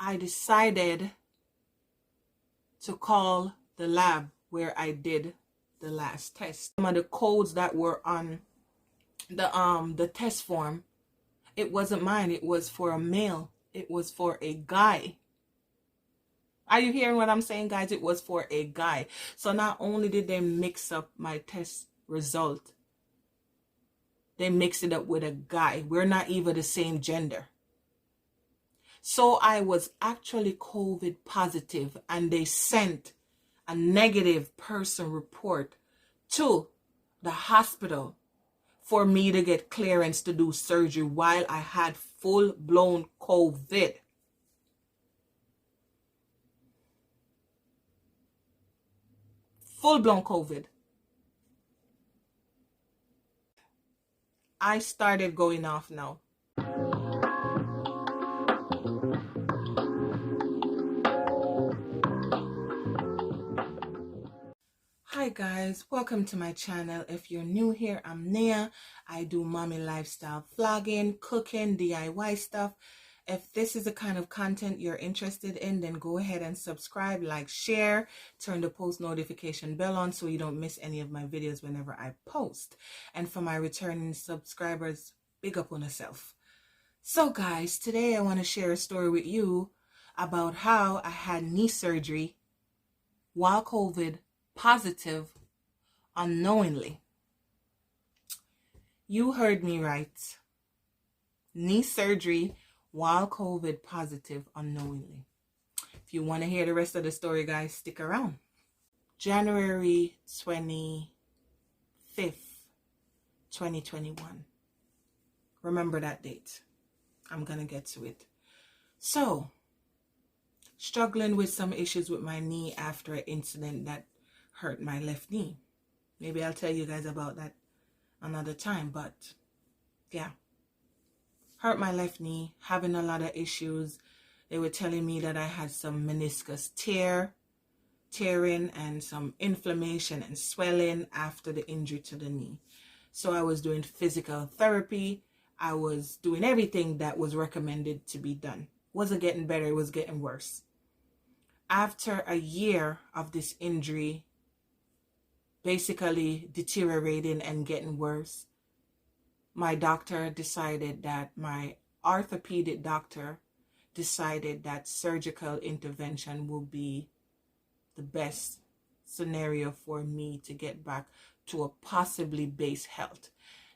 I decided to call the lab where I did the last test. Some of the codes that were on the test form, it wasn't mine. It was for a male. It was for a guy. Are you hearing what I'm saying, guys? It was for a guy. So not only did they mix up my test result, they mixed it up with a guy. We're not even the same gender. So I was actually COVID positive, and they sent a negative person report to the hospital for me to get clearance to do surgery while I had full-blown COVID. Full-blown COVID. I started going off now. Hi guys, welcome to my channel. If you're new here, I'm Nia. I do mommy lifestyle vlogging, cooking, DIY stuff. If this is the kind of content you're interested in, then go ahead and subscribe, like, share, turn the post notification bell on so you don't miss any of my videos whenever I post. And for my returning subscribers, big up on yourself. So guys, today I want to share a story with you about how I had knee surgery while COVID positive unknowingly. You heard me right. Knee surgery while COVID positive unknowingly. If you want to hear the rest of the story, guys, stick around. January 25th, 2021. Remember that date. I'm going to get to it. So, struggling with some issues with my knee after an incident that hurt my left knee. Maybe I'll tell you guys about that another time, but yeah. Hurt my left knee, having a lot of issues. They were telling me that I had some meniscus tearing and some inflammation and swelling after the injury to the knee. So I was doing physical therapy. I was doing everything that was recommended to be done. Wasn't getting better, it was getting worse. After a year of this injury basically deteriorating and getting worse, my doctor decided that, my orthopedic doctor decided that surgical intervention will be the best scenario for me to get back to a possibly base health.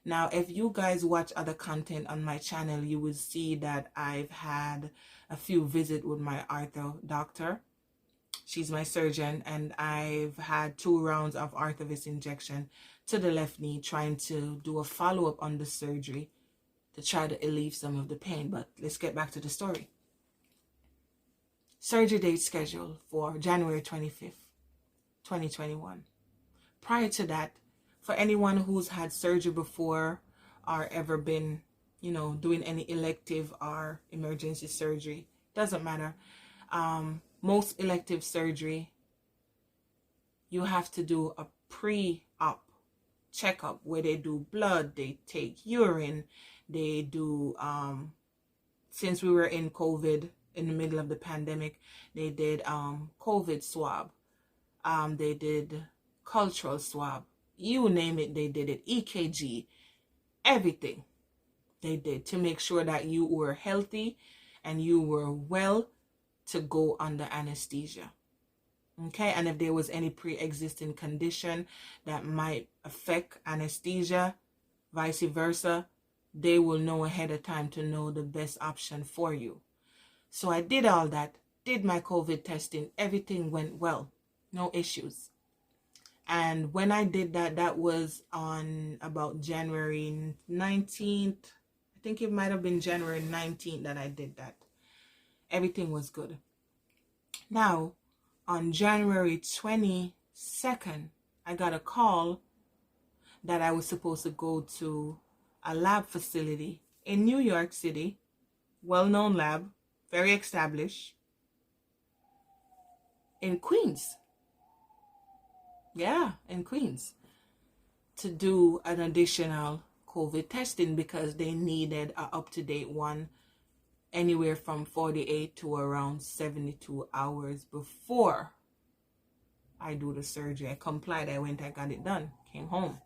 Now, if you guys watch other content on my channel, you will see that I've had a few visits with my ortho doctor. She's my surgeon, and I've had 2 rounds of Orthovis injection to the left knee, trying to do a follow-up on the surgery to try to alleviate some of the pain. But let's get back to the story. Surgery date scheduled for January 25th, 2021. Prior to that, for anyone who's had surgery before or ever been, doing any elective or emergency surgery, doesn't matter. Most elective surgery, you have to do a pre-op checkup where they do blood, they take urine, they do, since we were in COVID, in the middle of the pandemic, they did COVID swab, they did cultural swab, you name it, they did it, EKG, everything they did to make sure that you were healthy and you were well to go under anesthesia. Okay, and if there was any pre-existing condition that might affect anesthesia, vice versa, they will know ahead of time to know the best option for you. So I did all that, did my COVID testing, everything went well, no issues. And when I did that, that was on about January 19th. I think it might have been January 19th that I did that. Everything was good. Now, on January 22nd, I got a call that I was supposed to go to a lab facility in New York City, well-known lab, very established, in Queens. Yeah, in Queens, to do an additional COVID testing because they needed an up-to-date one anywhere from 48 to around 72 hours before I do the surgery. I complied. I went, I got it done, came home.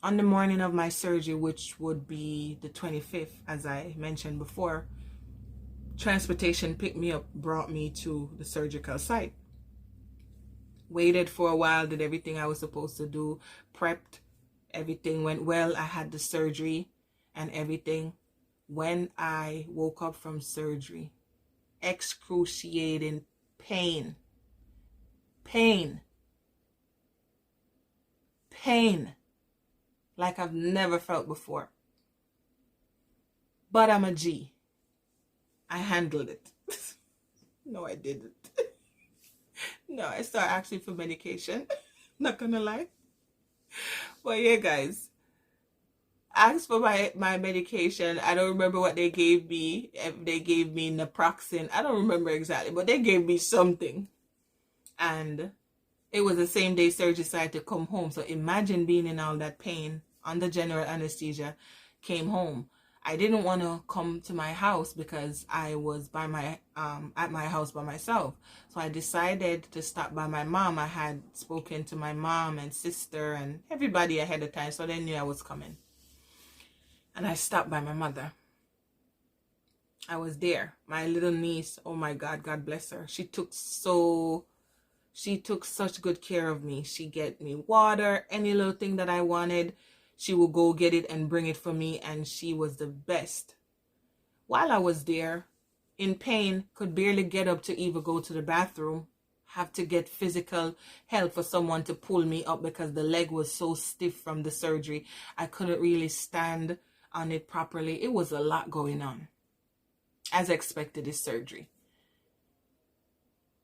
On the morning of my surgery, which would be the 25th, as I mentioned before, transportation picked me up, brought me to the surgical site. Waited for a while, did everything I was supposed to do, prepped, everything went well. I had the surgery and everything. When I woke up from surgery, excruciating pain, like I've never felt before. But I'm a G. I handled it. No, I didn't. No, I started asking for medication. Not gonna lie. But yeah, guys, asked for my medication. I don't remember what they gave me. If they gave me naproxen, I don't remember exactly, but they gave me something. And it was the same day surgery, so I had to come home. So imagine being in all that pain under general anesthesia. Came home. I didn't want to come to my house because I was by my at my house by myself. So I decided to stop by my mom. I had spoken to my mom and sister and everybody ahead of time, so they knew I was coming. And I stopped by my mother. I was there. My little niece, oh my God, God bless her. She took such good care of me. She get me water, any little thing that I wanted. She would go get it and bring it for me, and she was the best. While I was there, in pain, could barely get up to even go to the bathroom, have to get physical help for someone to pull me up because the leg was so stiff from the surgery. I couldn't really stand on it properly. It was a lot going on. As expected, is surgery.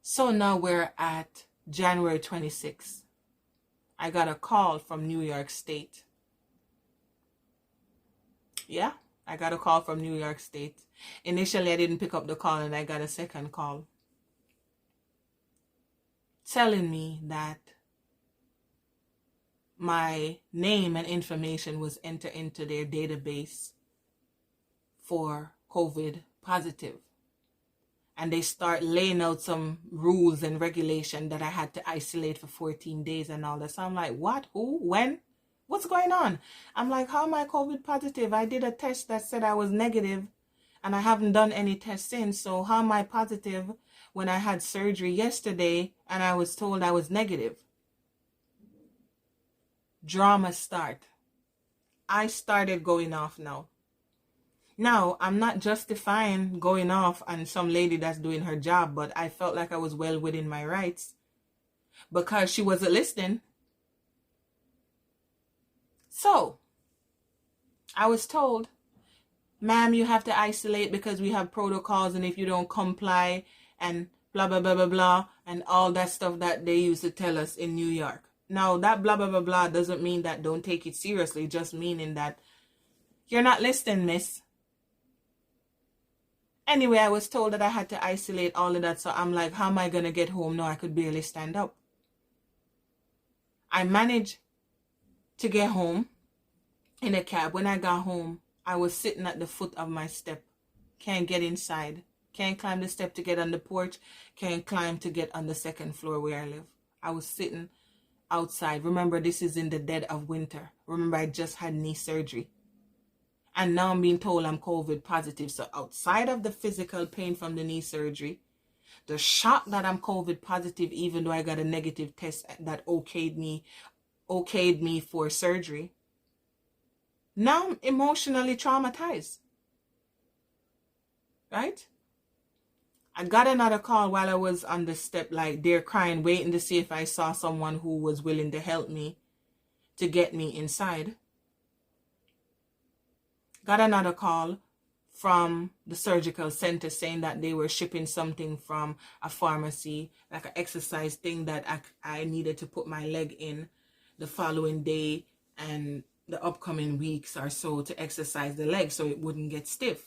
So now we're at January 26th. I got a call from New York State. Yeah, I got a call from New York State. Initially, I didn't pick up the call, and I got a second call telling me that my name and information was entered into their database for COVID positive. And they start laying out some rules and regulation that I had to isolate for 14 days and all that. So I'm like, what? Who? When? What's going on? I'm like, how am I COVID positive? I did a test that said I was negative, and I haven't done any tests since. So how am I positive when I had surgery yesterday and I was told I was negative? Drama start. I started going off now. Now, I'm not justifying going off on some lady that's doing her job, but I felt like I was well within my rights because she wasn't listening. So, I was told, ma'am, you have to isolate because we have protocols, and if you don't comply and blah, blah, blah, blah, blah, and all that stuff that they used to tell us in New York. Now, that blah, blah, blah, blah doesn't mean that don't take it seriously, just meaning that you're not listening, miss. Anyway, I was told that I had to isolate all of that, so I'm like, how am I going to get home? No, I could barely stand up. I managed to get home in a cab. When I got home, I was sitting at the foot of my step. Can't get inside. Can't climb the step to get on the porch. Can't climb to get on the second floor where I live. I was sitting outside. Remember, this is in the dead of winter. Remember, I just had knee surgery. And now I'm being told I'm COVID positive. So outside of the physical pain from the knee surgery, the shock that I'm COVID positive, even though I got a negative test that okayed me for surgery. Now I'm emotionally traumatized. Right? I got another call while I was on the step, like they're crying, waiting to see if I saw someone who was willing to help me to get me inside. Got another call from the surgical center saying that they were shipping something from a pharmacy, like an exercise thing that I needed to put my leg in the following day and the upcoming weeks or so to exercise the leg so it wouldn't get stiff.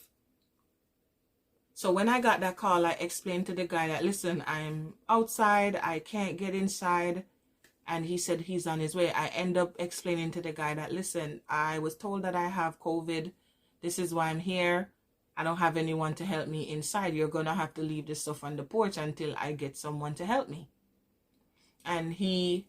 So when I got that call, I explained to the guy that, listen, I'm outside, I can't get inside. And he said he's on his way. I end up explaining to the guy that, listen, I was told that I have COVID. This is why I'm here. I don't have anyone to help me inside. You're going to have to leave the stuff on the porch until I get someone to help me. And he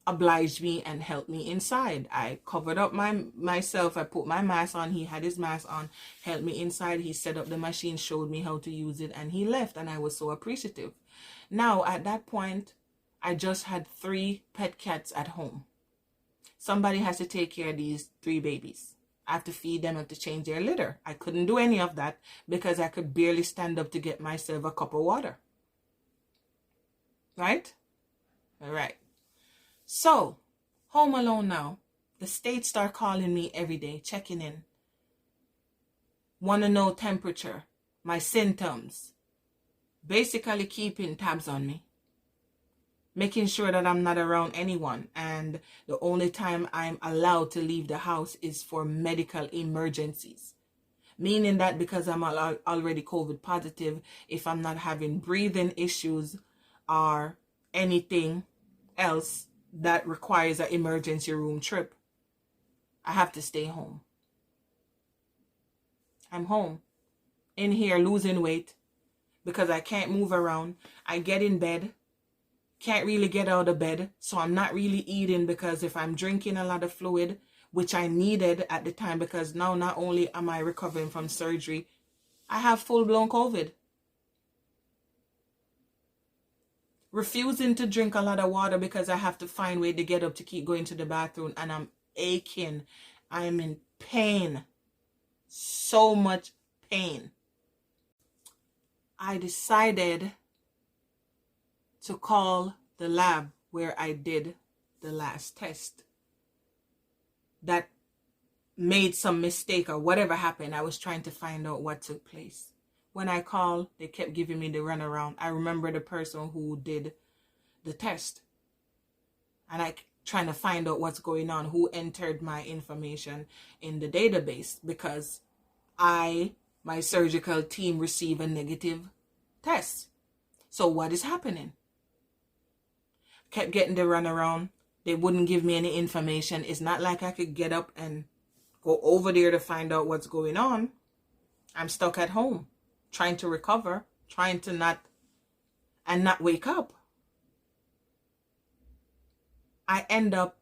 obliged me and helped me inside. I covered up myself. I put my mask on. He had his mask on, helped me inside. He set up the machine, showed me how to use it, and he left. And I was so appreciative. Now, at that point, I just had 3 pet cats at home. Somebody has to take care of these 3 babies. I have to feed them, I have to change their litter. I couldn't do any of that because I could barely stand up to get myself a cup of water. Right? All right. So, home alone now. The state start calling me every day, checking in. Want to know temperature, my symptoms. Basically keeping tabs on me. Making sure that I'm not around anyone. And the only time I'm allowed to leave the house is for medical emergencies. Meaning that because I'm already COVID positive, if I'm not having breathing issues or anything else that requires an emergency room trip, I have to stay home. I'm home. In here losing weight because I can't move around. I get in bed. Can't really get out of bed, so I'm not really eating because if I'm drinking a lot of fluid, which I needed at the time because now not only am I recovering from surgery, I have full-blown COVID. Refusing to drink a lot of water because I have to find a way to get up to keep going to the bathroom, and I'm aching. I'm in pain. So much pain. I decided to call the lab where I did the last test that made some mistake or whatever happened. I was trying to find out what took place. When I called, they kept giving me the runaround. I remember the person who did the test. And I trying to find out what's going on, who entered my information in the database, because my surgical team received a negative test. So what is happening? Kept getting the runaround. They wouldn't give me any information. It's not like I could get up and go over there to find out what's going on. I'm stuck at home, trying to recover, trying to not wake up. I end up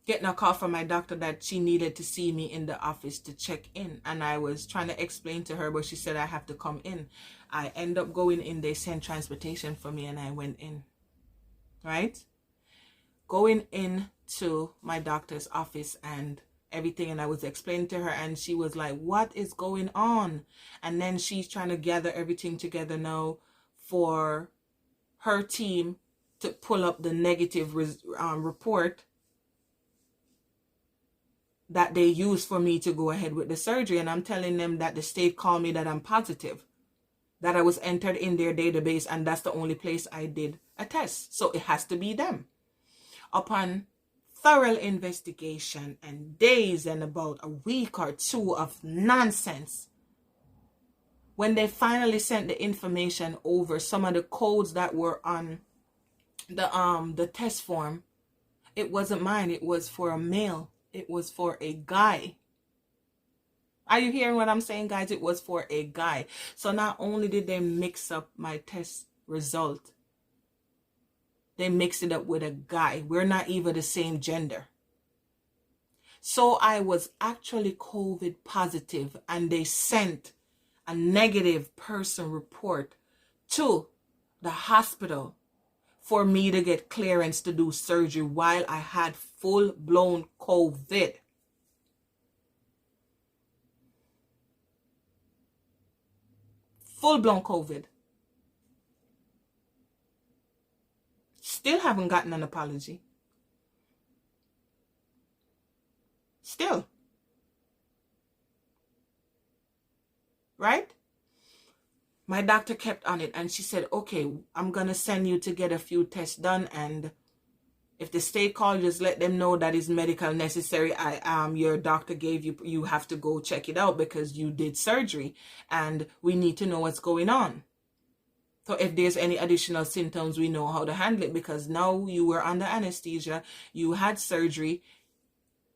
getting a call from my doctor that she needed to see me in the office to check in. And I was trying to explain to her, but she said I have to come in. I end up going in. They sent transportation for me and I went in. Right? Going into my doctor's office and everything, and I was explaining to her, and she was like, what is going on? And then she's trying to gather everything together now for her team to pull up the negative report that they used for me to go ahead with the surgery. And I'm telling them that the state called me that I'm positive, that I was entered in their database, and that's the only place I did a test. So it has to be them. Upon thorough investigation and days and about a week or 2 of nonsense, when they finally sent the information over, some of the codes that were on the test form, it wasn't mine. It was for a male. It was for a guy. Are you hearing what I'm saying, guys? It was for a guy. So not only did they mix up my test result, they mixed it up with a guy. We're not even the same gender. So I was actually COVID positive, and they sent a negative person report to the hospital for me to get clearance to do surgery while I had full-blown COVID. Full-blown COVID. Still haven't gotten an apology. Still. Right? My doctor kept on it, and she said, okay, I'm going to send you to get a few tests done, and if the state calls, just let them know that is medical necessary. Your doctor gave you have to go check it out because you did surgery, and we need to know what's going on. So if there's any additional symptoms, we know how to handle it, because now you were under anesthesia, you had surgery,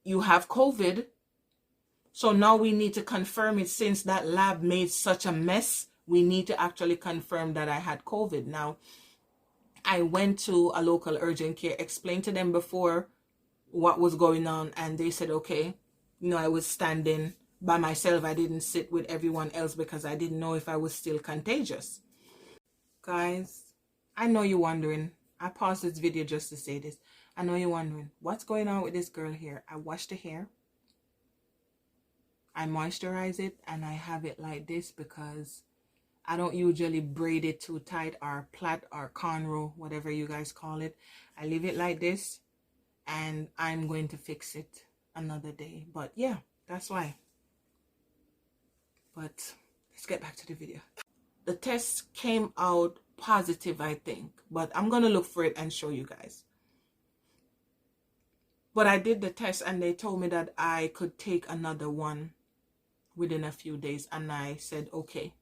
you have COVID, So now we need to confirm it. Since that lab made such a mess, we need to actually confirm that I had COVID. Now, I went to a local urgent care, explained to them before what was going on, and they said, okay, I was standing by myself. I didn't sit with everyone else because I didn't know if I was still contagious. Guys, I know you're wondering. I paused this video just to say this. I know you're wondering, what's going on with this girl here? I wash the hair, I moisturize it, and I have it like this because I don't usually braid it too tight or plait or cornrow, whatever you guys call it. I leave it like this, and I'm going to fix it another day. But yeah, that's why. But let's get back to the video. The test came out positive, I think, but I'm going to look for it and show you guys. But I did the test and they told me that I could take another one within a few days, and I said okay.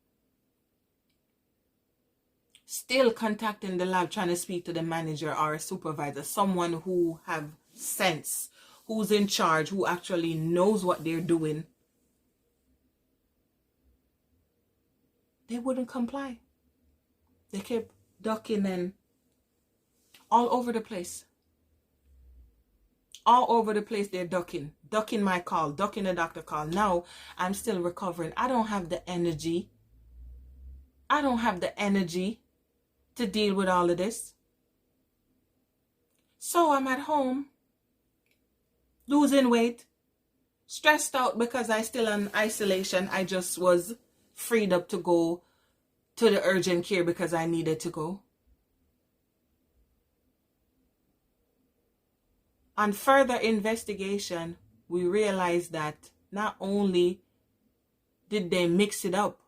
Still contacting the lab, trying to speak to the manager or a supervisor, someone who have sense, who's in charge, who actually knows what they're doing. They wouldn't comply. They kept ducking and all over the place. All over the place they're ducking my call, ducking the doctor call. Now I'm still recovering. I don't have the energy. I don't have the energy to deal with all of this. So I'm at home, losing weight, stressed out because I still in isolation. I just was freed up to go to the urgent care because I needed to go. On further investigation, we realized that not only did they mix it up,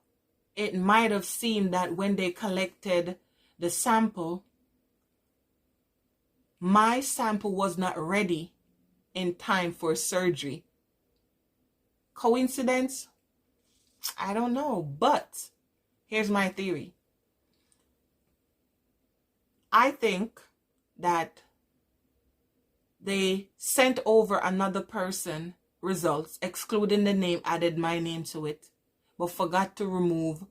it might have seemed that when they collected the sample, my sample was not ready in time for surgery. Coincidence? I don't know, but here's my theory. I think that they sent over another person results, excluding the name, added my name to it, but forgot to remove.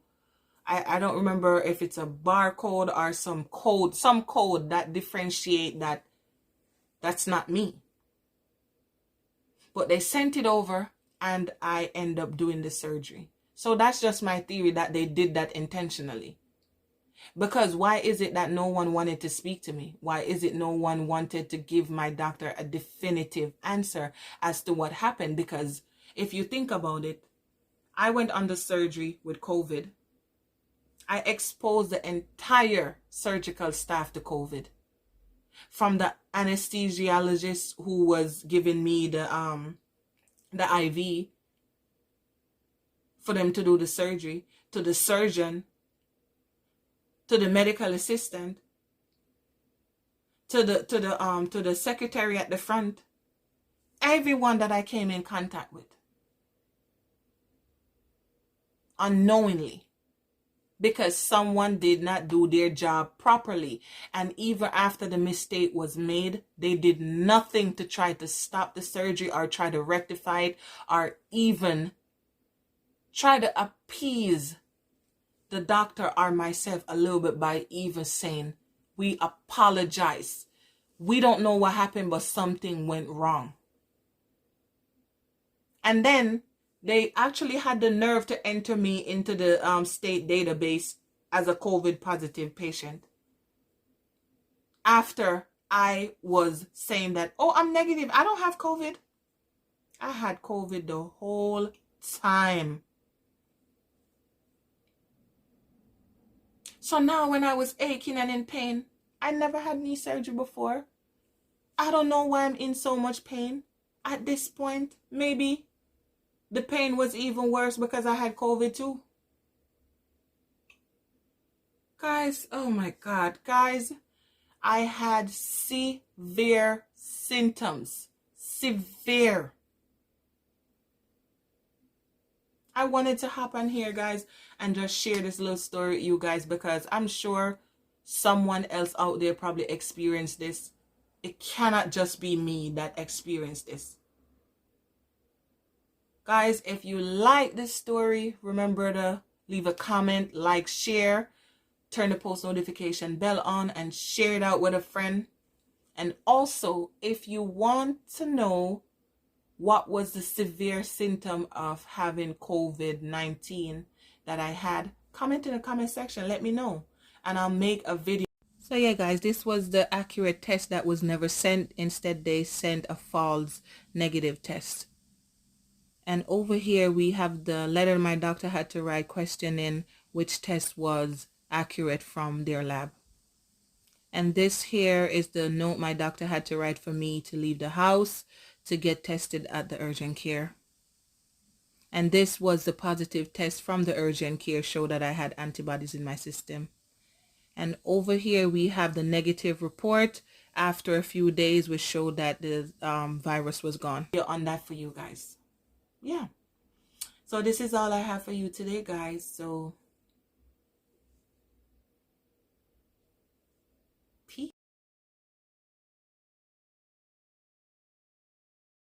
I don't remember if it's a barcode or some code that differentiate that that's not me. But they sent it over and I end up doing the surgery. So that's just my theory, that they did that intentionally. Because why is it that no one wanted to speak to me? Why is it no one wanted to give my doctor a definitive answer as to what happened? Because if you think about it, I went under surgery with COVID. I exposed the entire surgical staff to COVID. From the anesthesiologist who was giving me the IV for them to do the surgery, to the surgeon, to the medical assistant, to the secretary at the front, everyone that I came in contact with, unknowingly, because someone did not do their job properly. And even after the mistake was made, they did nothing to try to stop the surgery or try to rectify it or even try to appease the doctor or myself a little bit by even saying, we apologize. We don't know what happened, but something went wrong. And then they actually had the nerve to enter me into the state database as a COVID positive patient. After I was saying that, oh, I'm negative, I don't have COVID. I had COVID the whole time. So now when I was aching and in pain, I never had knee surgery before. I don't know why I'm in so much pain at this point. Maybe the pain was even worse because I had COVID too. Guys, oh my God, guys, I had severe symptoms. Severe. I wanted to hop on here, guys, and just share this little story with you guys because I'm sure someone else out there probably experienced this. It cannot just be me that experienced this. Guys, if you like this story, remember to leave a comment, like, share, turn the post notification bell on, and share it out with a friend. And also, if you want to know what was the severe symptom of having COVID-19 that I had, comment in the comment section, let me know, and I'll make a video. So yeah, guys, this was the accurate test that was never sent. Instead, they sent a false negative test. And over here we have the letter my doctor had to write questioning which test was accurate from their lab. And this here is the note my doctor had to write for me to leave the house to get tested at the urgent care. And this was the positive test from the urgent care, show that I had antibodies in my system. And over here we have the negative report after a few days, which showed that the virus was gone. On that for you guys. Yeah. So this is all I have for you today, guys. So